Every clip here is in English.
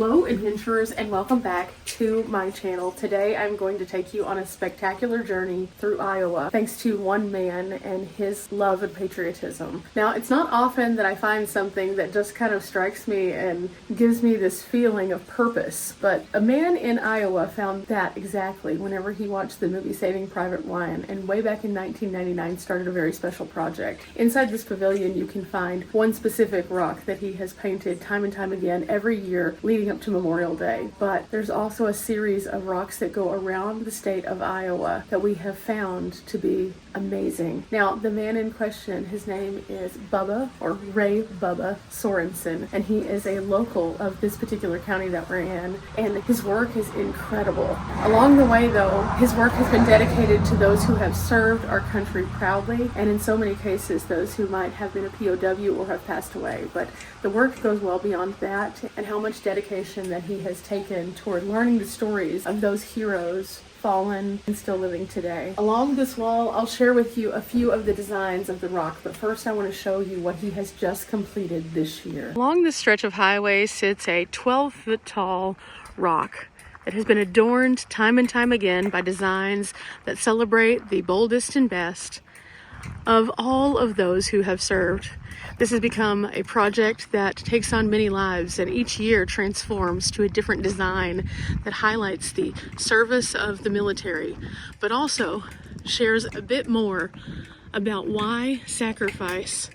Hello adventurers, and welcome back to my channel. Today I'm going to take you on a spectacular journey through Iowa thanks to one man and his love and patriotism. Now, it's not often that I find something that just kind of strikes me and gives me this feeling of purpose, but a man in Iowa found that exactly whenever he watched the movie Saving Private Ryan, and way back in 1999 started a very special project. Inside this pavilion you can find one specific rock that he has painted time and time again every year leading up to Memorial Day. But there's also a series of rocks that go around the state of Iowa that we have found to be amazing. Now, the man in question, his name is Bubba, or Ray Bubba Sorensen, and he is a local of this particular county that we're in, and his work is incredible. Along the way, though, his work has been dedicated to those who have served our country proudly, and in so many cases, those who might have been a POW or have passed away. But the work goes well beyond that, and how much dedication that he has taken toward learning the stories of those heroes, fallen and still living today. Along this wall, I'll share with you a few of the designs of the rock, but first I want to show you what he has just completed this year. Along this stretch of highway sits a 12-foot tall rock that has been adorned time and time again by designs that celebrate the boldest and best of all of those who have served. This has become a project that takes on many lives and each year transforms to a different design that highlights the service of the military, but also shares a bit more about why sacrifice,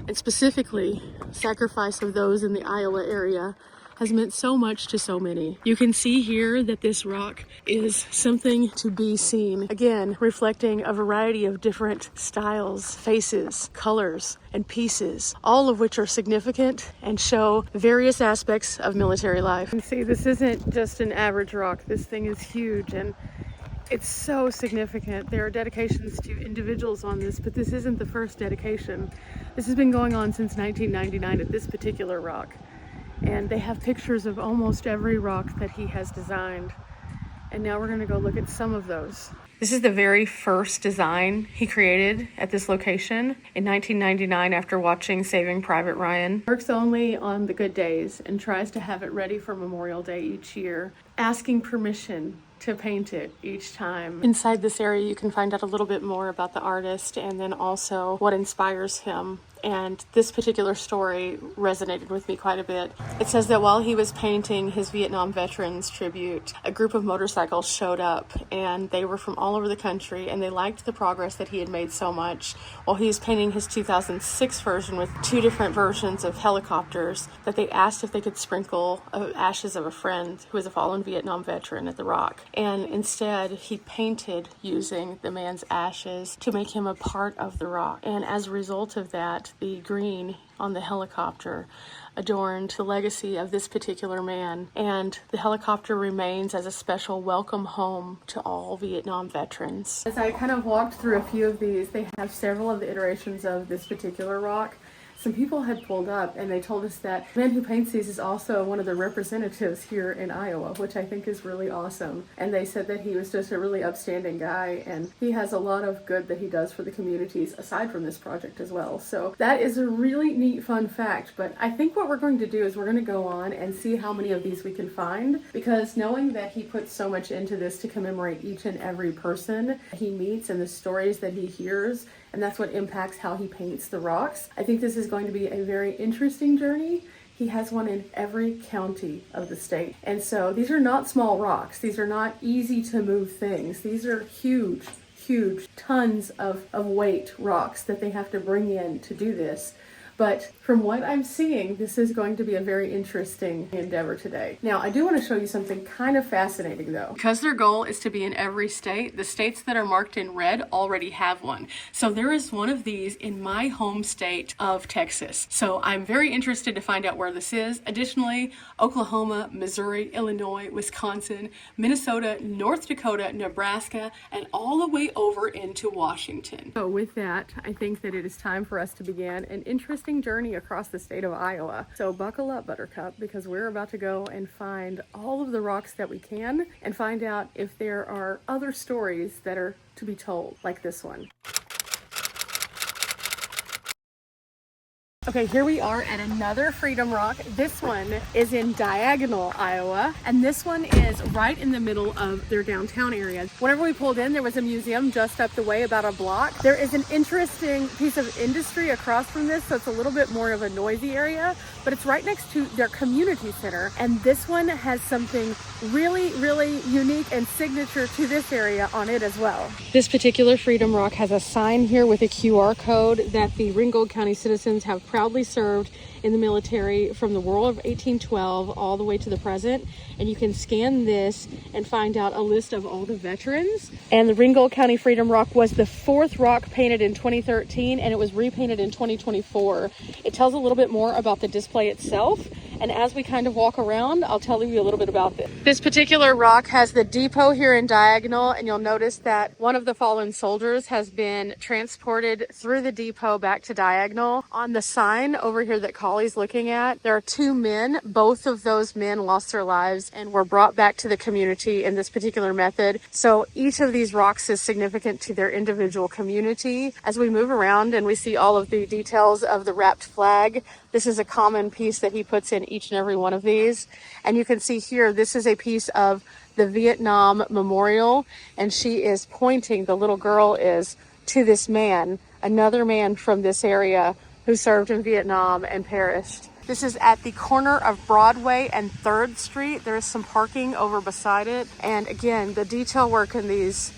and specifically sacrifice of those in the Iowa area, has meant so much to so many. You can see here that this rock is something to be seen. Again, reflecting a variety of different styles, faces, colors, and pieces, all of which are significant and show various aspects of military life. You can see this isn't just an average rock. This thing is huge and it's so significant. There are dedications to individuals on this, but this isn't the first dedication. This has been going on since 1999 at this particular rock. And they have pictures of almost every rock that he has designed. And now we're going to go look at some of those. This is the very first design he created at this location in 1999 after watching Saving Private Ryan. Works only on the good days and tries to have it ready for Memorial Day each year, asking permission to paint it each time. Inside this area you can find out a little bit more about the artist and then also what inspires him. And this particular story resonated with me quite a bit. It says that while he was painting his Vietnam veterans tribute, a group of motorcycles showed up and they were from all over the country and they liked the progress that he had made so much. While he was painting his 2006 version with two different versions of helicopters, that they asked if they could sprinkle ashes of a friend who was a fallen Vietnam veteran at the rock. And instead he painted using the man's ashes to make him a part of the rock. And as a result of that, the green on the helicopter adorned the legacy of this particular man, and the helicopter remains as a special welcome home to all Vietnam veterans. As I kind of walked through a few of these, they have several of the iterations of this particular rock. Some people had pulled up and they told us that the man who paints these is also one of the representatives here in Iowa, which I think is really awesome. And they said that he was just a really upstanding guy and he has a lot of good that he does for the communities aside from this project as well. So that is a really neat fun fact, but I think what we're going to do is we're going to go on and see how many of these we can find, because knowing that he puts so much into this to commemorate each and every person he meets and the stories that he hears, and that's what impacts how he paints the rocks. I think this is going to be a very interesting journey. He has one in every county of the state. And so these are not small rocks. These are not easy to move things. These are huge, tons of weight rocks that they have to bring in to do this. But from what I'm seeing, this is going to be a very interesting endeavor today. Now, I do want to show you something kind of fascinating though. Because their goal is to be in every state, the states that are marked in red already have one. So there is one of these in my home state of Texas. So I'm very interested to find out where this is. Additionally, Oklahoma, Missouri, Illinois, Wisconsin, Minnesota, North Dakota, Nebraska, and all the way over into Washington. So with that, I think that it is time for us to begin an interesting journey across the state of Iowa. So buckle up, Buttercup, because we're about to go and find all of the rocks that we can and find out if there are other stories that are to be told, like this one. Okay, here we are at another Freedom Rock. This one is in Diagonal, Iowa, and this one is right in the middle of their downtown area. Whenever we pulled in, there was a museum just up the way, about a block. There is an interesting piece of industry across from this, so it's a little bit more of a noisy area, but it's right next to their community center, and this one has something really, really unique and signature to this area on it as well. This particular Freedom Rock has a sign here with a QR code that the Ringgold County citizens have proudly served in the military from the War of 1812 all the way to the present. And you can scan this and find out a list of all the veterans. And the Ringgold County Freedom Rock was the 4th rock painted in 2013, and it was repainted in 2024. It tells a little bit more about the display itself. And as we kind of walk around, I'll tell you a little bit about this. This particular rock has the depot here in Diagonal, and you'll notice that one of the fallen soldiers has been transported through the depot back to Diagonal. On the sign over here that Collie's looking at, there are 2 men. Both of those men lost their lives and were brought back to the community in this particular method. So each of these rocks is significant to their individual community. As we move around and we see all of the details of the wrapped flag, this is a common piece that he puts in each and every one of these. And you can see here, this is a piece of the Vietnam Memorial, and she is pointing, the little girl is, to this man, another man from this area who served in Vietnam and perished. This is at the corner of Broadway and 3rd Street. There is some parking over beside it. And again, the detail work in these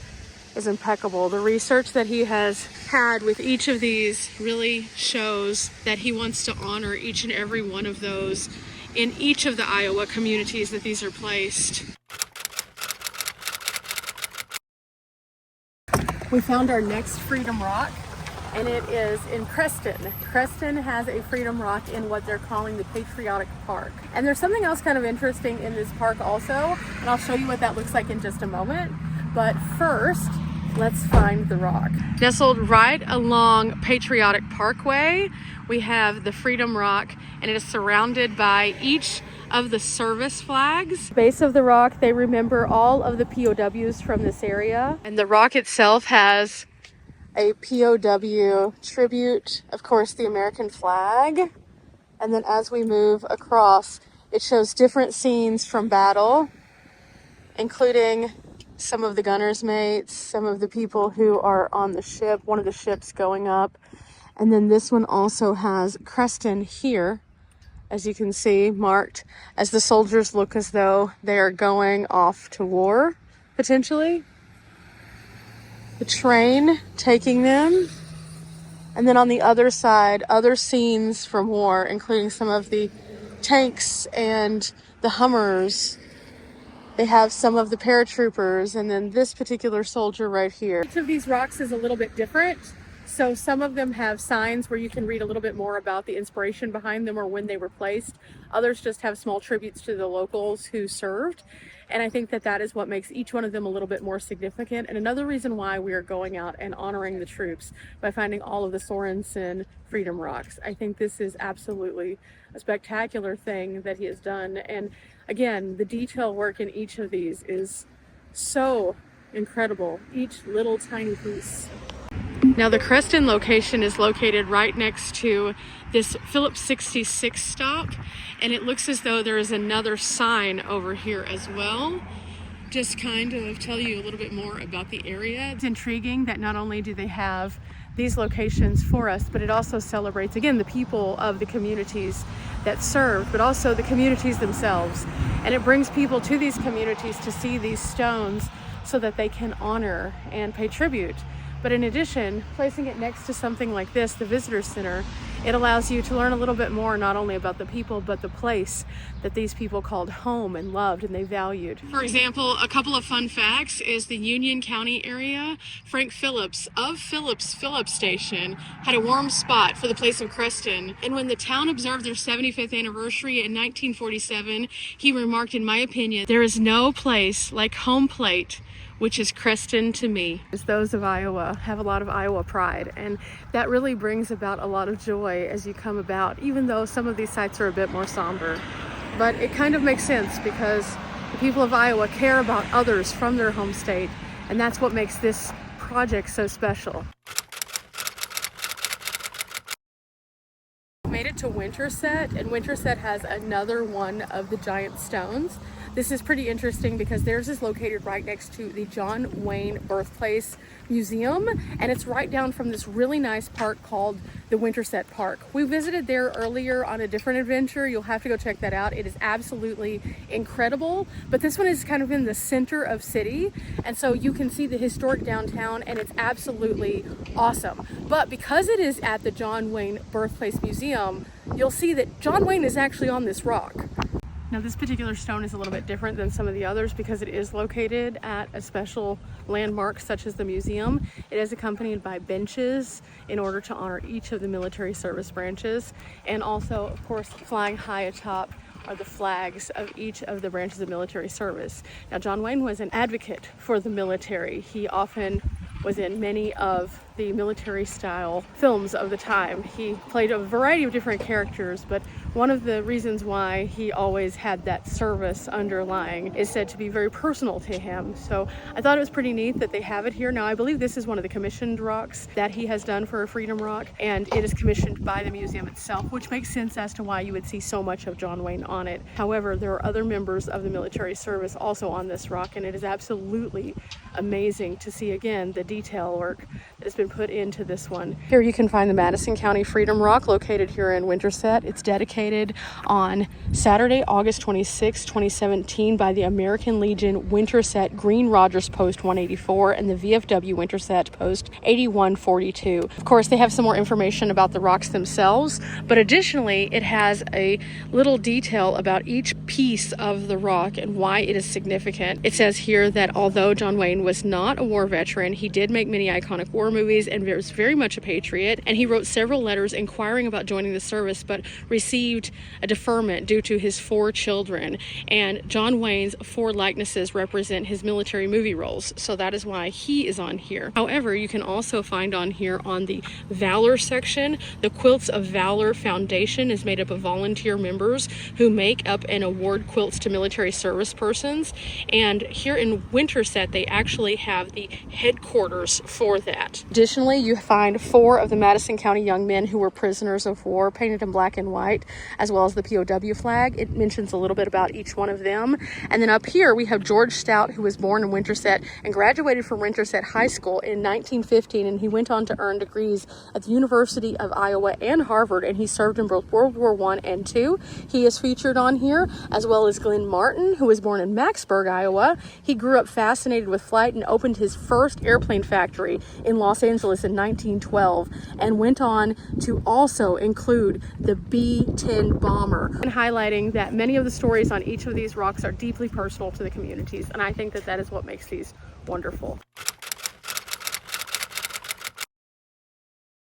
is impeccable. The research that he has had with each of these really shows that he wants to honor each and every one of those in each of the Iowa communities that these are placed. We found our next Freedom Rock, and it is in Creston. Creston has a Freedom Rock in what they're calling the Patriotic Park. And there's something else kind of interesting in this park also, and I'll show you what that looks like in just a moment. But first, let's find the rock. Nestled right along Patriotic Parkway, we have the Freedom Rock, and it is surrounded by each of the service flags. Base of the rock, they remember all of the POWs from this area. And the rock itself has a POW tribute, of course, the American flag. And then as we move across, it shows different scenes from battle, including some of the gunner's mates, some of the people who are on the ship, one of the ships going up. And then this one also has Creston here, as you can see, marked as the soldiers look as though they are going off to war, potentially. The train taking them. And then on the other side, other scenes from war, including some of the tanks and the Hummers. They have some of the paratroopers, and then this particular soldier right here. Each of these rocks is a little bit different. So some of them have signs where you can read a little bit more about the inspiration behind them or when they were placed. Others just have small tributes to the locals who served. And I think that that is what makes each one of them a little bit more significant. And another reason why we are going out and honoring the troops by finding all of the Sorensen Freedom Rocks. I think this is absolutely a spectacular thing that he has done. And again, the detail work in each of these is so incredible, each little tiny piece. Now the Creston location is located right next to this Phillips 66 stop, and it looks as though there is another sign over here as well. Just kind of tell you a little bit more about the area. It's intriguing that not only do they have these locations for us, but it also celebrates, again, the people of the communities that served, but also the communities themselves. And it brings people to these communities to see these stones so that they can honor and pay tribute. But in addition, placing it next to something like this, the visitor center, it allows you to learn a little bit more, not only about the people, but the place that these people called home and loved and they valued. For example, a couple of fun facts is the Union County area. Frank Phillips of Phillips Station had a warm spot for the place of Creston. And when the town observed their 75th anniversary in 1947, he remarked, in my opinion, there is no place like home plate, which is Creston to me. Those of Iowa have a lot of Iowa pride, and that really brings about a lot of joy as you come about, even though some of these sites are a bit more somber. But it kind of makes sense because the people of Iowa care about others from their home state, and that's what makes this project so special. Made Winterset, and Winterset has another one of the giant stones. This is pretty interesting because theirs is located right next to the John Wayne Birthplace Museum, and it's right down from this really nice park called the Winterset Park. We visited there earlier on a different adventure. You'll have to go check that out. It is absolutely incredible, but this one is kind of in the center of city, and so you can see the historic downtown, and it's absolutely awesome. But because it is at the John Wayne Birthplace Museum, you'll see that John Wayne is actually on this rock. Now this particular stone is a little bit different than some of the others because it is located at a special landmark such as the museum. It is accompanied by benches in order to honor each of the military service branches, and also, of course, flying high atop are the flags of each of the branches of military service. Now John Wayne was an advocate for the military. He often was in many of the military style films of the time. He played a variety of different characters, but one of the reasons why he always had that service underlying is said to be very personal to him. So I thought it was pretty neat that they have it here. Now I believe this is one of the commissioned rocks that he has done for a Freedom Rock, and it is commissioned by the museum itself, which makes sense as to why you would see so much of John Wayne on it. However, there are other members of the military service also on this rock, and it is absolutely amazing to see again the detail work that has been put into this one. Here you can find the Madison County Freedom Rock located here in Winterset. It's dedicated on Saturday, August 26, 2017 by the American Legion Winterset Green Rogers Post 184 and the VFW Winterset Post 8142. Of course, they have some more information about the rocks themselves, but additionally, it has a little detail about each piece of the rock and why it is significant. It says here that although John Wayne was not a war veteran, he did make many iconic war movies and was very much a patriot, and he wrote several letters inquiring about joining the service but received a deferment due to his 4 children. And John Wayne's 4 likenesses represent his military movie roles, so that is why he is on here. However, you can also find on here on the Valor section, the Quilts of Valor Foundation is made up of volunteer members who make up and award quilts to military service persons, and here in Winterset they actually have the headquarters for that. Additionally, you find 4 of the Madison County young men who were prisoners of war painted in black and white, as well as the POW flag. It mentions a little bit about each one of them. And then up here we have George Stout, who was born in Winterset and graduated from Winterset High School in 1915, and he went on to earn degrees at the University of Iowa and Harvard, and he served in both World War I and II. He is featured on here, as well as Glenn Martin, who was born in Macksburg, Iowa. He grew up fascinated with flight and opened his first airplane factory in Los Angeles in 1912, and went on to also include the B-10 bomber, and highlighting that many of the stories on each of these rocks are deeply personal to the communities, and I think that that is what makes these wonderful.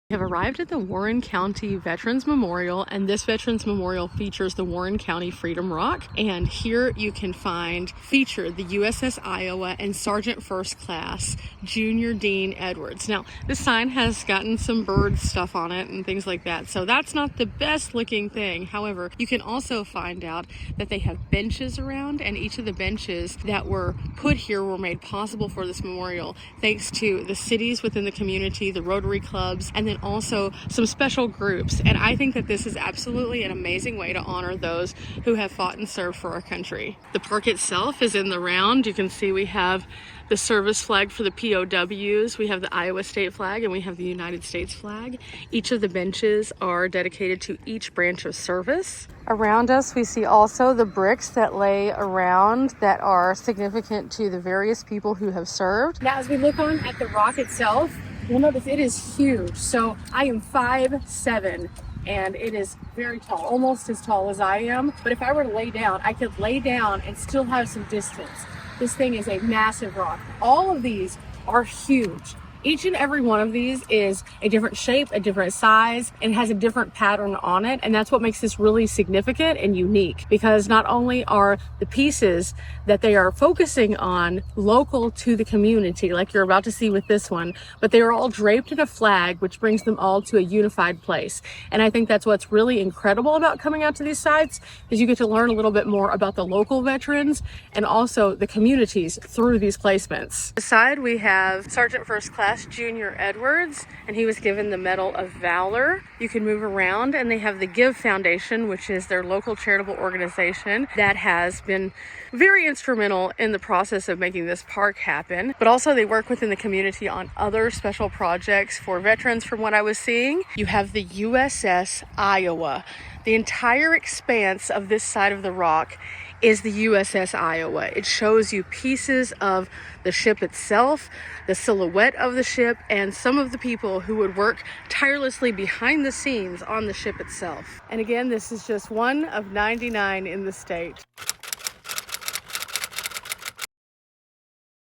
We have arrived at the Warren County Veterans Memorial, and this Veterans Memorial features the Warren County Freedom Rock, and here you can find featured the USS Iowa and Sergeant First Class Junior Dean Edwards. Now this sign has gotten some bird stuff on it and things like that, so that's not the best looking thing. However, you can also find out that they have benches around, and each of the benches that were put here were made possible for this memorial thanks to the cities within the community, the Rotary clubs, and then also some special groups. And I think that this is absolutely an amazing way to honor those who have fought and served for our country. The park itself is in the round. You can see we have the service flag for the POWs, we have the Iowa state flag, and we have the United States flag. Each of the benches are dedicated to each branch of service. Around us we see also the bricks that lay around that are significant to the various people who have served. Now as we look on at the rock itself, you'll notice it is huge. So I am 5'7", and it is very tall, almost as tall as I am. But if I were to lay down, I could lay down and still have some distance. This thing is a massive rock. All of these are huge. Each and every one of these is a different shape, a different size, and has a different pattern on it. And that's what makes this really significant and unique, because not only are the pieces that they are focusing on local to the community, like you're about to see with this one, but they are all draped in a flag, which brings them all to a unified place. And I think that's what's really incredible about coming out to these sites, is you get to learn a little bit more about the local veterans and also the communities through these placements. Beside we have Sergeant First Class Class Junior Edwards, and he was given the Medal of Valor. You can move around, and they have the Give Foundation, which is their local charitable organization that has been very instrumental in the process of making this park happen. But also they work within the community on other special projects for veterans from what I was seeing. You have the USS Iowa. The entire expanse of this side of the rock is the USS Iowa. It shows you pieces of the ship itself, the silhouette of the ship, and some of the people who would work tirelessly behind the scenes on the ship itself. And again, this is just one of 99 in the state.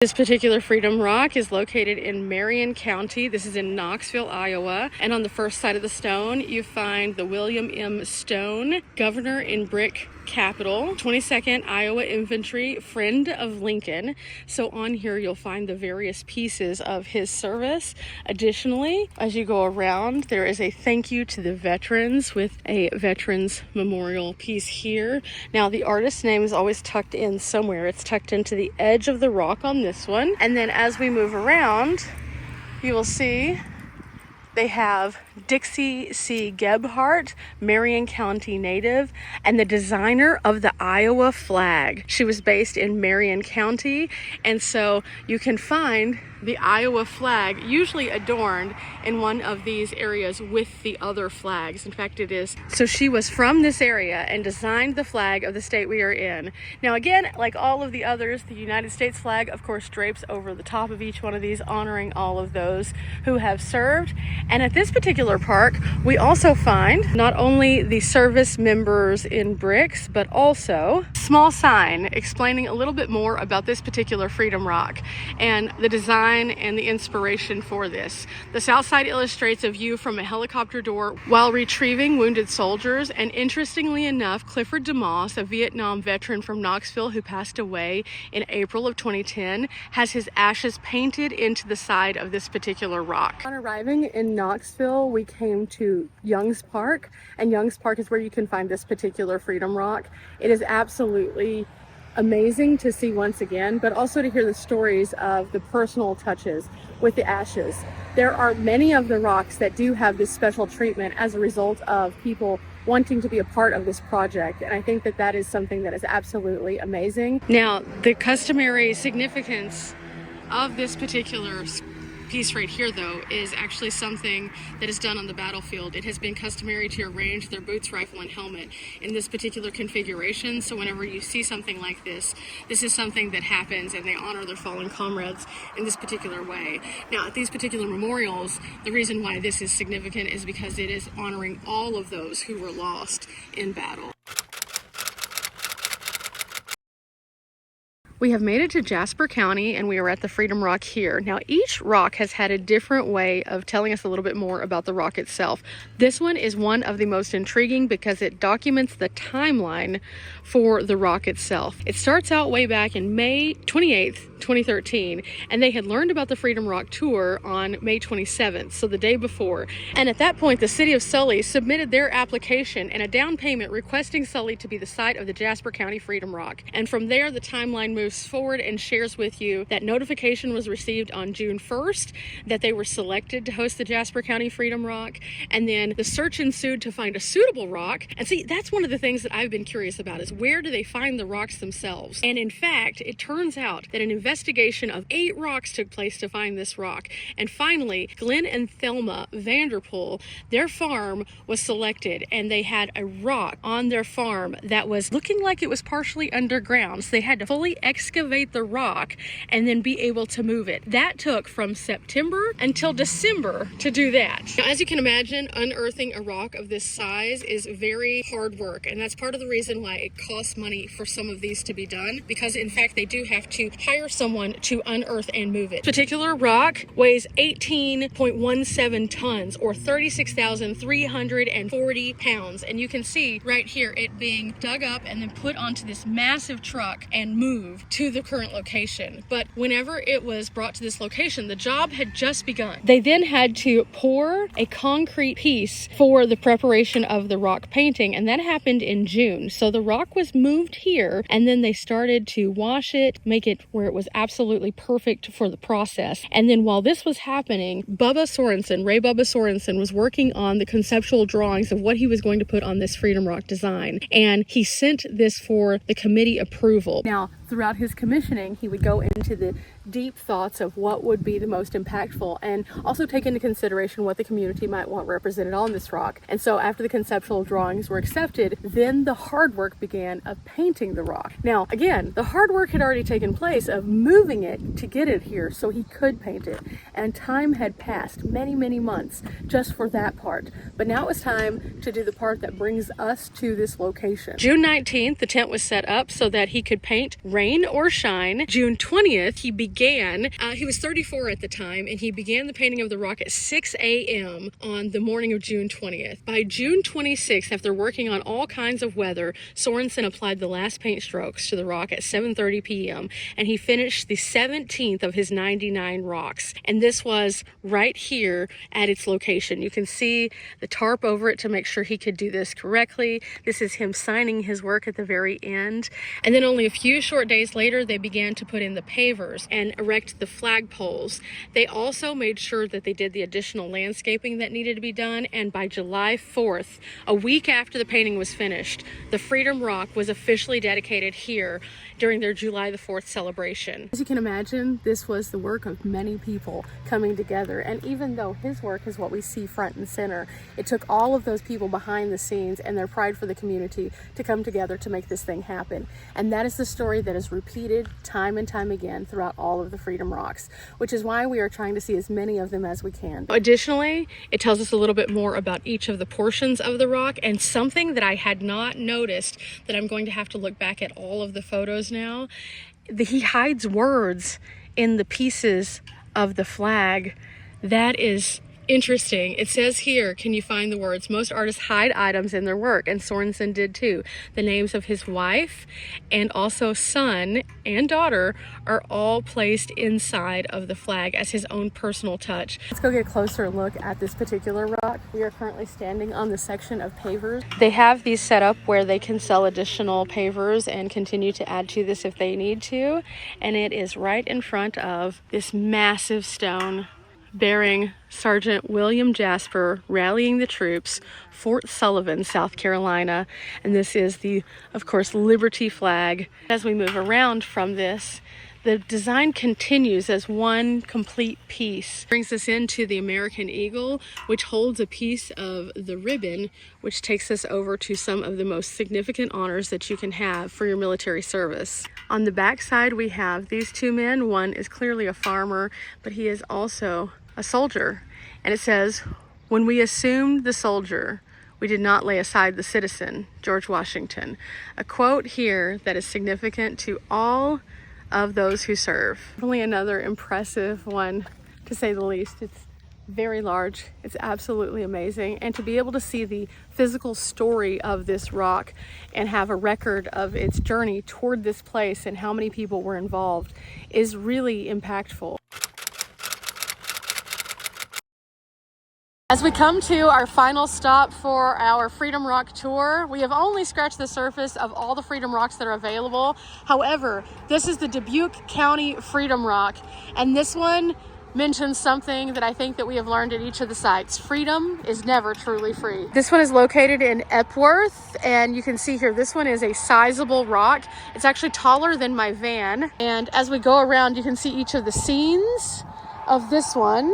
This particular Freedom Rock is located in Marion County. This is in Knoxville, Iowa. And on the first side of the stone, you find the William M. Stone, Governor in Brick Capital, 22nd Iowa Infantry, friend of Lincoln. So on here, you'll find the various pieces of his service. Additionally, as you go around, there is a thank you to the veterans with a veterans memorial piece here. Now, the artist's name is always tucked in somewhere. It's tucked into the edge of the rock on this one. And then as we move around, you will see they have Dixie C. Gebhardt, Marion County native, and the designer of the Iowa flag. She was based in Marion County, and so you can find the Iowa flag usually adorned in one of these areas with the other flags. In fact, it is. So she was from this area and designed the flag of the state we are in. Now again, like all of the others, the United States flag, of course, drapes over the top of each one of these, honoring all of those who have served. And at this particular park, we also find not only the service members in bricks, but also a small sign explaining a little bit more about this particular Freedom Rock and the design and the inspiration for this. The south side illustrates a view from a helicopter door while retrieving wounded soldiers. And interestingly enough, Clifford DeMoss, a Vietnam veteran from Knoxville who passed away in April of 2010, has his ashes painted into the side of this particular rock. On arriving in Knoxville, we came to Young's Park, and Young's Park is where you can find this particular Freedom Rock. It is absolutely amazing to see once again, but also to hear the stories of the personal touches with the ashes. There are many of the rocks that do have this special treatment as a result of people wanting to be a part of this project, and I think that that is something that is absolutely amazing. Now, the customary significance of this particular piece right here, though, is actually something that is done on the battlefield. It has been customary to arrange their boots, rifle, and helmet in this particular configuration. So whenever you see something like this, this is something that happens, and they honor their fallen comrades in this particular way. Now, at these particular memorials, the reason why this is significant is because it is honoring all of those who were lost in battle. We have made it to Jasper County, and we are at the Freedom Rock here. Now, each rock has had a different way of telling us a little bit more about the rock itself. This one is one of the most intriguing because it documents the timeline for the rock itself. It starts out way back in May 28th, 2013, and they had learned about the Freedom Rock tour on May 27th, so the day before. And at that point, the city of Sully submitted their application and a down payment requesting Sully to be the site of the Jasper County Freedom Rock. And from there, the timeline moves forward and shares with you that notification was received on June 1st that they were selected to host the Jasper County Freedom Rock, and then the search ensued to find a suitable rock. And see, that's one of the things that I've been curious about, is where do they find the rocks themselves? And in fact, it turns out that an investigation of 8 rocks took place to find this rock. And finally, Glenn and Thelma Vanderpool, their farm was selected, and they had a rock on their farm that was looking like it was partially underground. So they had to fully excavate the rock and then be able to move it. That took from September until December to do that. Now, as you can imagine, unearthing a rock of this size is very hard work, and that's part of the reason why it costs money for some of these to be done, because in fact they do have to hire someone to unearth and move it. This particular rock weighs 18.17 tons or 36,340 pounds, and you can see right here it being dug up and then put onto this massive truck and moved to the current location. But whenever it was brought to this location, the job had just begun. They then had to pour a concrete piece for the preparation of the rock painting, and that happened in June. So the rock was moved here, and then they started to wash it, make it where it was absolutely perfect for the process. And then while this was happening, Ray Bubba Sorensen was working on the conceptual drawings of what he was going to put on this Freedom Rock design. And he sent this for the committee approval. Now, throughout his commissioning, he would go into the deep thoughts of what would be the most impactful and also take into consideration what the community might want represented on this rock. And so after the conceptual drawings were accepted, then the hard work began of painting the rock. Now, again, the hard work had already taken place of moving it to get it here so he could paint it. And time had passed, many, many months, just for that part. But now it was time to do the part that brings us to this location. June 19th, the tent was set up so that he could paint rain or shine. June 20th, he was 34 at the time, and he began the painting of the rock at 6 a.m. on the morning of June 20th. By June 26th, after working on all kinds of weather, Sorensen applied the last paint strokes to the rock at 7:30 p.m., and he finished the 17th of his 99 rocks. And this was right here at its location. You can see the tarp over it to make sure he could do this correctly. This is him signing his work at the very end. And then only a few short days later, they began to put in the pavers and erect the flagpoles. They also made sure that they did the additional landscaping that needed to be done. And by July 4th, a week after the painting was finished, the Freedom Rock was officially dedicated here during their July the 4th celebration. As you can imagine, this was the work of many people coming together. And even though his work is what we see front and center, it took all of those people behind the scenes and their pride for the community to come together to make this thing happen. And that is the story that is repeated time and time again throughout all of the Freedom Rocks, which is why we are trying to see as many of them as we can. Additionally, it tells us a little bit more about each of the portions of the rock, and something that I had not noticed, that I'm going to have to look back at all of the photos now. He hides words in the pieces of the flag. That is interesting. It says here, can you find the words? Most artists hide items in their work, and Sorensen did too. The names of his wife and also son and daughter are all placed inside of the flag as his own personal touch. Let's go get a closer look at this particular rock. We are currently standing on the section of pavers. They have these set up where they can sell additional pavers and continue to add to this if they need to. And it is right in front of this massive stone bearing Sergeant William Jasper rallying the troops, Fort Sullivan, South Carolina. And this is the, of course, Liberty flag. As we move around from this, the design continues as one complete piece. Brings us into the American Eagle, which holds a piece of the ribbon, which takes us over to some of the most significant honors that you can have for your military service. On the back side, we have these two men. One is clearly a farmer, but he is also a soldier. And it says, "When we assumed the soldier, we did not lay aside the citizen, George Washington." A quote here that is significant to all of those who serve. Definitely another impressive one, to say the least. It's very large. It's absolutely amazing. And to be able to see the physical story of this rock and have a record of its journey toward this place and how many people were involved is really impactful. As we come to our final stop for our Freedom Rock tour, we have only scratched the surface of all the Freedom Rocks that are available. However, this is the Dubuque County Freedom Rock, and this one mentions something that I think that we have learned at each of the sites. Freedom is never truly free. This one is located in Epworth, and you can see here, this one is a sizable rock. It's actually taller than my van. And as we go around, you can see each of the scenes of this one.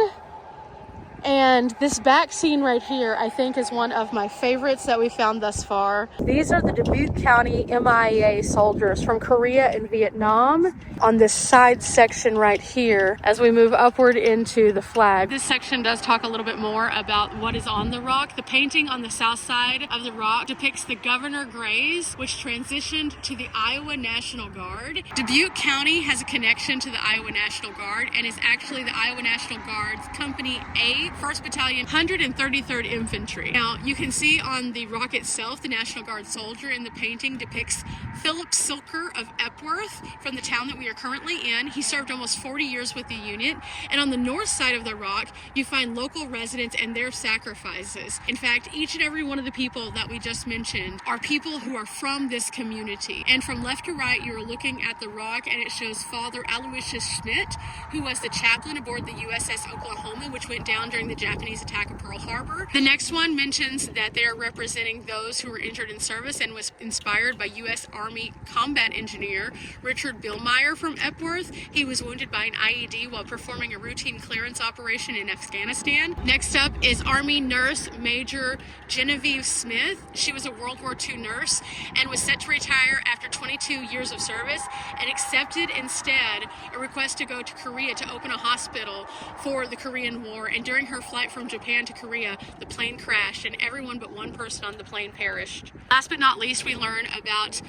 And this back scene right here, I think, is one of my favorites that we found thus far. These are the Dubuque County MIA soldiers from Korea and Vietnam on this side section right here as we move upward into the flag. This section does talk a little bit more about what is on the rock. The painting on the south side of the rock depicts the Governor Grays, which transitioned to the Iowa National Guard. Dubuque County has a connection to the Iowa National Guard and is actually the Iowa National Guard's Company A 1st Battalion, 133rd Infantry. Now, you can see on the rock itself, the National Guard soldier in the painting depicts Philip Silker of Epworth from the town that we are currently in. He served almost 40 years with the unit. And on the north side of the rock, you find local residents and their sacrifices. In fact, each and every one of the people that we just mentioned are people who are from this community. And from left to right, you're looking at the rock, and it shows Father Aloysius Schmidt, who was the chaplain aboard the USS Oklahoma, which went down during the Japanese attack of Pearl Harbor. The next one mentions that they are representing those who were injured in service and was inspired by U.S. Army combat engineer Richard Billmeyer from Epworth. He was wounded by an IED while performing a routine clearance operation in Afghanistan. Next up is Army nurse Major Genevieve Smith. She was a World War II nurse and was set to retire after 22 years of service and accepted instead a request to go to Korea to open a hospital for the Korean War. And during her flight from Japan to Korea, the plane crashed and everyone but one person on the plane perished. Last but not least, we learn about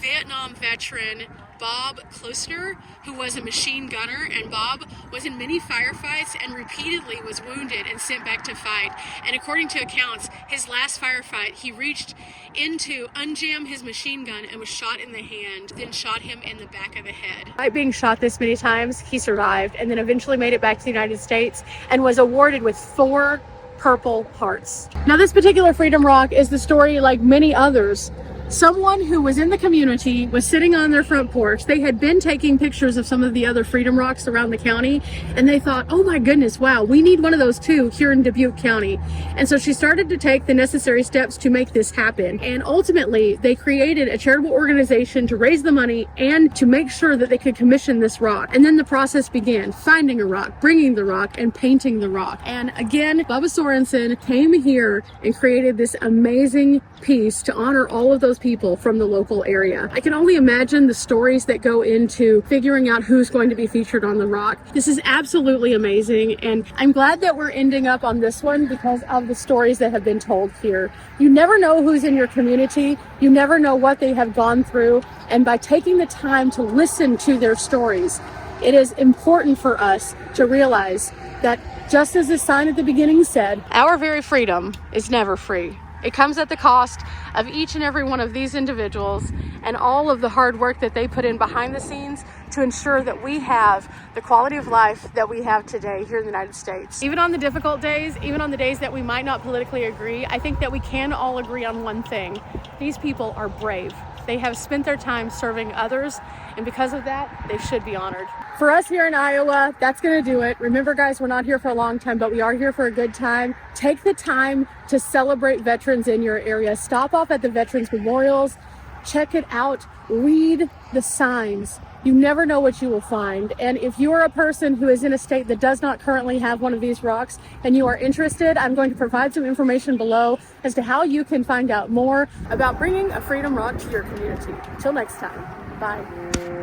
Vietnam veteran Bob Closter, who was a machine gunner, and Bob was in many firefights and repeatedly was wounded and sent back to fight. And according to accounts, his last firefight, he reached in to unjam his machine gun and was shot in the hand, then shot him in the back of the head. Despite being shot this many times, he survived and then eventually made it back to the United States and was awarded with 4 Purple Hearts. Now, this particular Freedom Rock is the story, like many others. Someone who was in the community was sitting on their front porch. They had been taking pictures of some of the other Freedom Rocks around the county, and they thought, oh my goodness, wow, we need one of those too here in Dubuque County. And so she started to take the necessary steps to make this happen. And ultimately, they created a charitable organization to raise the money and to make sure that they could commission this rock. And then the process began, finding a rock, bringing the rock, and painting the rock. And again, Bubba Sorensen came here and created this amazing piece to honor all of those people from the local area. I can only imagine the stories that go into figuring out who's going to be featured on the rock. This is absolutely amazing, and I'm glad that we're ending up on this one because of the stories that have been told here. You never know who's in your community. You never know what they have gone through, and by taking the time to listen to their stories, it is important for us to realize that, just as the sign at the beginning said, our very freedom is never free. It comes at the cost of each and every one of these individuals and all of the hard work that they put in behind the scenes to ensure that we have the quality of life that we have today here in the United States. Even on the difficult days, even on the days that we might not politically agree, I think that we can all agree on one thing. These people are brave. They have spent their time serving others, and because of that, they should be honored. For us here in Iowa, that's going to do it. Remember, guys, we're not here for a long time, but we are here for a good time. Take the time to celebrate veterans in your area. Stop off at the veterans memorials. Check it out. Read the signs. You never know what you will find. And if you are a person who is in a state that does not currently have one of these rocks and you are interested, I'm going to provide some information below as to how you can find out more about bringing a Freedom Rock to your community. Till next time, bye.